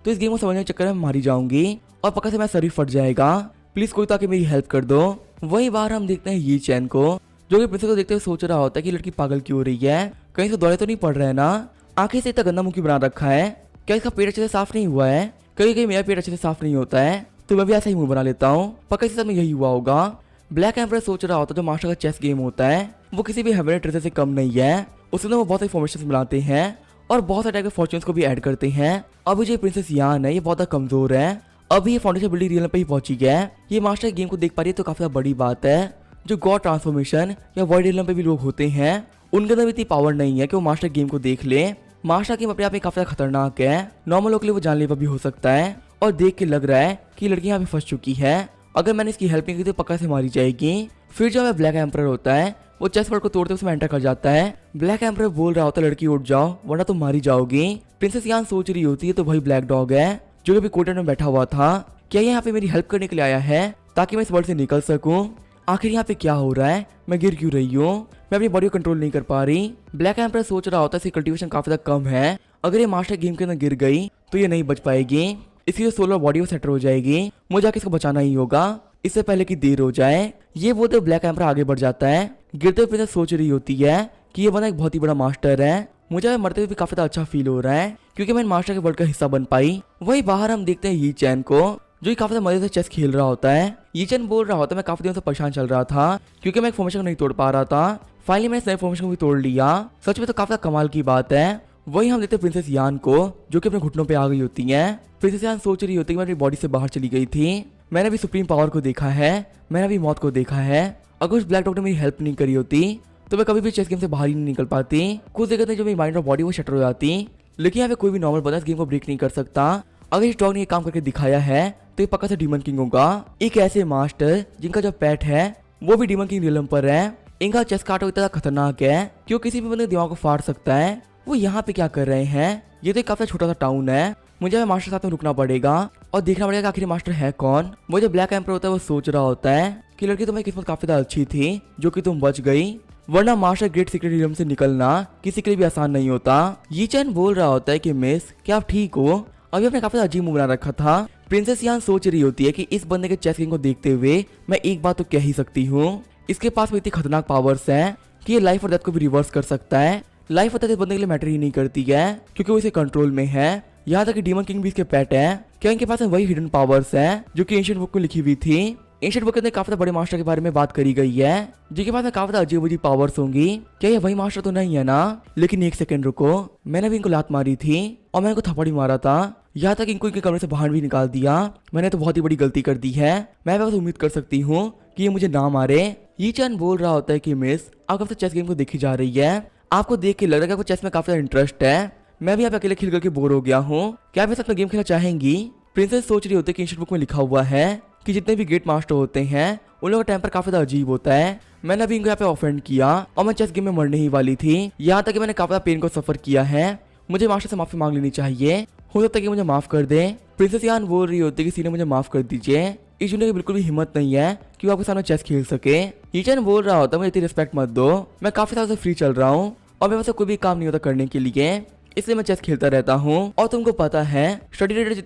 तो इस गेम को समझने के चक्कर में मारी जाऊंगी और पक्का से मेरा शरीर फट जाएगा। प्लीज कोई ताकि मेरी हेल्प कर दो। वही बाहर हम देखते हैं ये चैन को, जो कि प्रिंसेस को देखते हुए सोच रहा होता है कि लड़की पागल क्यों हो रही है, कहीं से दौरे तो नहीं पड़ रहे हैं ना, आंखें से इतना गंदा मुंह क्यों बना रखा है, क्या इसका पेट अच्छे से साफ नहीं हुआ है, कहीं कहीं मेरा पेट अच्छे से साफ नहीं होता है तो मैं भी ऐसा ही मुंह बना लेता हूँ, पक्का इसके साथ में यही हुआ होगा। ब्लैक एम्पर सोच रहा होता है जो मास्टर का चेस गेम होता है वो किसी भी हेवन ट्रेजर से कम नहीं है, उसमें वो बहुत सारी फॉर्मेशन बनाते हैं और बहुत सारे टाइप के फॉर्चून्स को भी ऐड करते हैं। अभी जो प्रिंसेस यान है ये बहुत कमजोर है, अभी ये फाउंडेशन बिल्डिंग रियल पे ही पहुंची है। ये मास्टर गेम को देख पा रही है तो काफी बड़ी बात है। जो गॉड ट्रांसफॉर्मेशन या वर्ल्ड रियल पे भी लोग होते हैं उनके अंदर इतनी पावर नहीं है कि वो मास्टर गेम को देख ले। मास्टर गेम अपने आप में काफी खतरनाक है, नॉर्मल लोग के लिए वो जानलेवा भी हो सकता है और देख के लग रहा है कि लड़की यहाँ पे फंस चुकी है, अगर मैंने इसकी हेल्प नहीं की तो पक्का से मारी जाएगी। फिर जो है ब्लैक एम्पर होता है वो चेस बोर्ड को तोड़ते उसमें एंटर कर जाता है। ब्लैक एम्पर बोल रहा होता है लड़की उठ जाओ वरना तुम मारी जाओगी। प्रिंसेस यान सोच रही होती है तो भाई ब्लैक डॉग है जो कि कोर्ट में बैठा हुआ था, क्या ये यहाँ पे मेरी हेल्प करने के लिए आया है ताकि मैं इस वर्ल्ड से निकल सकूं। आखिर यहाँ पे क्या हो रहा है, मैं गिर क्यों रही हूँ, मैं अपनी बॉडी को कंट्रोल नहीं कर पा रही। ब्लैक एम्पर सोच रहा होता है इसकी कल्टीवेशन काफी ज्यादा कम है, अगर ये मास्टर गेम के अंदर गिर गई तो ये नहीं बच पाएगी, इसकी जो सोलर बॉडी वो सेटर हो जाएगी, मुझे आके इसको बचाना ही होगा इससे पहले कि देर हो जाए। ये बोलते ब्लैक एम्पर आगे बढ़ जाता है। गिरते हुए प्रिंसेस सोच रही होती है कि ये बंदा एक बहुत ही बड़ा मास्टर है, मुझे मरते हुए भी काफी अच्छा फील हो रहा है क्योंकि मैं मास्टर के वर्ल्ड का हिस्सा बन पाई। वही बाहर हम देखते हैं ये चैन को जो काफी मजे से चेस खेल रहा होता है। ये चैन बोल रहा होता है मैं काफी दिनों से परेशान चल रहा था क्योंकि मैं एक फॉर्मेशन को नहीं तोड़ पा रहा था, फाइनली मैंने इस नए फॉर्मेशन को भी तोड़ लिया, सच में तो काफी कमाल की बात है। वही हम देखते हैं प्रिंसेस यान को जो कि अपने घुटनों पे आ गई होती है। प्रिंसेस यान सोच रही होती है कि मैं अपनी बॉडी से बाहर चली गई थी, मैंने भी सुप्रीम पावर को देखा है, मैंने भी मौत को देखा है, अगर उस ब्लैक डॉग ने मेरी हेल्प नहीं करी होती तो मैं कभी भी चेस गेम से बाहर ही नहीं निकल पाती, कुछ देर तक जो मेरी माइंड और बॉडी वो शटर हो जाती। लेकिन यहाँ पे कोई भी नॉर्मल बंदा इस गेम को ब्रेक नहीं कर सकता, अगर इस डॉग ने ये काम करके दिखाया है तो ये पक्का से डीमन किंग होगा। एक ऐसे मास्टर जिनका जो पेट है वो भी डीमन किंग रियलम पर है, इनका चेस काटो इतना खतरनाक है कि वो किसी भी बंदे के दिमाग को फाड़ सकता है। वो यहाँ पे क्या कर रहे हैं, ये तो एक काफी छोटा सा टाउन है, मुझे मास्टर साथ में रुकना पड़ेगा और देखना पड़ेगा आखिर मास्टर है कौन। वो जो ब्लैक एम्पर होता है वो सोच रहा होता है कि लड़की तुम्हारी किस्मत काफी ज्यादा अच्छी थी जो कि तुम बच गई, वरना मास्टर ग्रेट सीक्रेट रियलम से निकलना किसी के लिए भी आसान नहीं होता। ये चैन बोल रहा होता है कि मिस क्या आप ठीक हो, अभी अपने काफी अजीब मुंह बना रखा था। प्रिंसेस यान सोच रही होती है कि इस बंदे के चेस गेम को देखते हुए मैं एक बात तो कह ही सकती हूँ, इसके पास में इतनी खतरनाक पावर्स हैं कि ये लाइफ और डेथ को भी रिवर्स कर सकता है। लाइफ और डेथ इस बंदे के लिए मैटर ही नहीं करती है क्योंकि वो इसे कंट्रोल में है। यहाँ तक कि डीमन किंग भी इसके पेट है, क्या इनके पास वही हिडन पावर्स है जो कि एंशिएंट बुक में लिखी हुई थी। एंशिएंट बुक के अंदर काफी ज्यादा बड़े मास्टर के बारे में बात करी गई है, जिनके पास में काफी ज्यादा अजीब अजीब पावर्स होंगी। क्या ये वही मास्टर तो नहीं है ना? लेकिन एक सेकंड रुको, मैंने भी इनको लात मारी थी और मैंने इनको थप्पड़ भी मारा था, यहाँ तक इनको इनके कमरे से बाहर भी निकाल दिया। मैंने तो बहुत ही बड़ी गलती कर दी है। मैं बस उम्मीद कर सकती हूँ कि ये मुझे ना मारे। ये चैन बोल रहा होता है कि मिस, आप कब से चेस गेम को देखी जा रही है? आपको देख के लग रहा है कि आपको चेस में काफी ज्यादा इंटरेस्ट है। मैं भी यहाँ पे अकेले खेल करके बोर हो गया हूँ। क्या आप मेरे साथ में गेम खेलना चाहेंगी? प्रिंसेस सोच रही होती है कि एंशिएंट बुक में लिखा हुआ है कि जितने भी ग्रेट मास्टर होते हैं उन लोगों का टेम्पर काफी ज्यादा अजीब होता है। मैंने अभी इनको यहाँ पे ऑफेंड किया और मैं चेस गेम में मरने ही वाली थी। यहाँ तक कि मैंने काफी ज्यादा पेन को सफर किया है। मुझे मास्टर से माफी मांग लेनी चाहिए, हो सकता है कि मुझे माफ कर दे। प्रिंसेस यान बोल रही होती है कि सीने मुझे माफ कर दीजिए। इस जूनियर की बिल्कुल भी हिम्मत नहीं है कि वो आपके सामने चेस खेल सके। यीचन बोल रहा होता है मुझे इतनी रिस्पेक्ट मत दो, मैं काफी सालों से फ्री चल रहा हूँ और मेरे पास कोई भी काम नहीं होता करने के लिए, इसलिए मैं चेस खेलता रहता हूँ। और तुमको पता है स्टडी रिलेटेड जितने